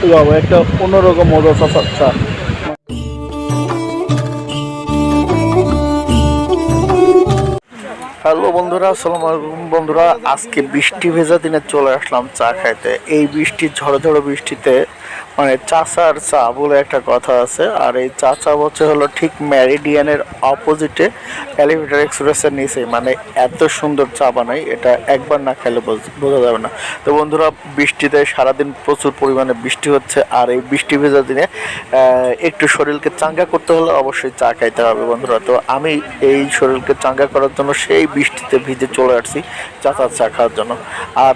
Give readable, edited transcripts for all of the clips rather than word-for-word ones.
বাবা একটা অন্যরকম মজা চাচার চা। হ্যালো বন্ধুরা, আসসালামু আলাইকুম বন্ধুরা। আজকে বৃষ্টি ভেজা দিনে চলে আসলাম চা খাইতে। এই বৃষ্টির ঝড়ো ঝড়ো বৃষ্টিতে মানে চাচার চা বলে একটা কথা আছে। আর এই চা হচ্ছে হলো ঠিক ম্যারিডিয়ানের অপোজিটে এলিভেটর এক্সপ্রেসের নিচে। মানে এত সুন্দর চা বানাই, এটা একবার না খেলে বোঝা যাবে না। তো বন্ধুরা, বৃষ্টিতে সারাদিন প্রচুর পরিমাণে বৃষ্টি হচ্ছে। আর এই বৃষ্টি ভেজা দিনে একটু শরীরকে চাঙ্গা করতে হলে অবশ্যই চা খাইতে হবে বন্ধুরা। তো আমি এই শরীরকে চাঙ্গা করার জন্য সেই বৃষ্টিতে ভিজে চলে আসছি চাচার চা খাওয়ার জন্য। আর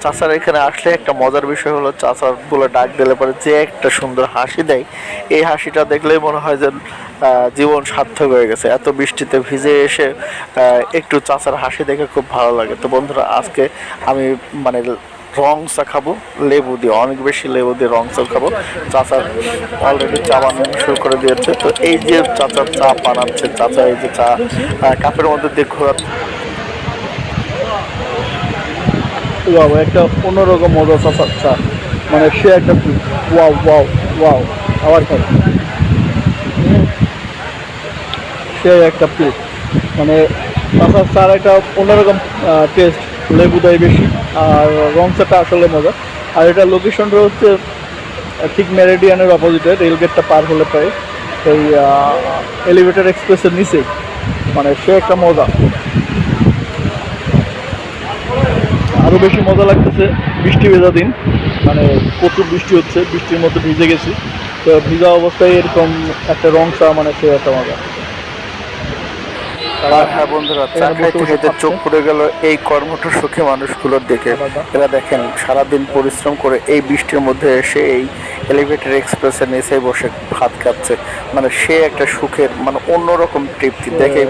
চাচার এখানে আসলে একটা মজার বিষয় হলো, চাচার বলে ডাক দিলে পরে যে একটা সুন্দর হাসি দেয়, এই হাসিটা দেখলেই মনে হয় যে জীবন সার্থক হয়ে গেছে। এত বৃষ্টিতে ভিজে এসে একটু চাচার হাসি দেখে খুব ভালো লাগে। তো বন্ধুরা, আজকে আমি মানে রং চা খাবো লেবু দিয়ে, অনেক বেশি লেবু দিয়ে রং চা খাবো। চাচা অলরেডি চা বানানো শুরু করে দিয়েছে। তো এই যে চাচা চা বানাচ্ছে, চাচা এই যে চা কাপের মধ্যে দিয়ে ঘোরাচ্ছে, একটা অন্যরকম মজা চাচার চা। মানে সে একটা ওয়াও ওয়াও ওয়াও, আবার খাই সে একটা প্লেট। মানে চাচার চার একটা অন্যরকম টেস্ট, লেবু দেয় বেশি। আর রং চাটা আসলে মজা। আর এটা লোকেশনটা হচ্ছে ঠিক মেরিডিয়ানের অপোজিটে, রেলগেটটা পার হলে পারে এই এলিভেটর এক্সপ্রেসের নিচেই। মানে সে একটা মজা। আরও বেশি মজা লাগতেছে বৃষ্টি ভেজা দিন, মানে প্রচুর বৃষ্টি হচ্ছে, বৃষ্টির মধ্যে ভিজে গেছি। তো ভিজা অবস্থায় এরকম একটা রং চা, মানে সে একটা মজা। হ্যাঁ বন্ধুরা, চা খাইতে খাইতে চোখ পড়ে গেল এই কর্মঠ সুখী মানুষগুলোর দিকে। এরা দেখেন সারাদিন পরিশ্রম করে এই বৃষ্টির মধ্যে এসে এই এলিভেটর এক্সপ্রেসের নিচে বসে ভাত খাচ্ছে। মানে সে একটা সুখের, মানে অন্যরকম তৃপ্তি দেখেই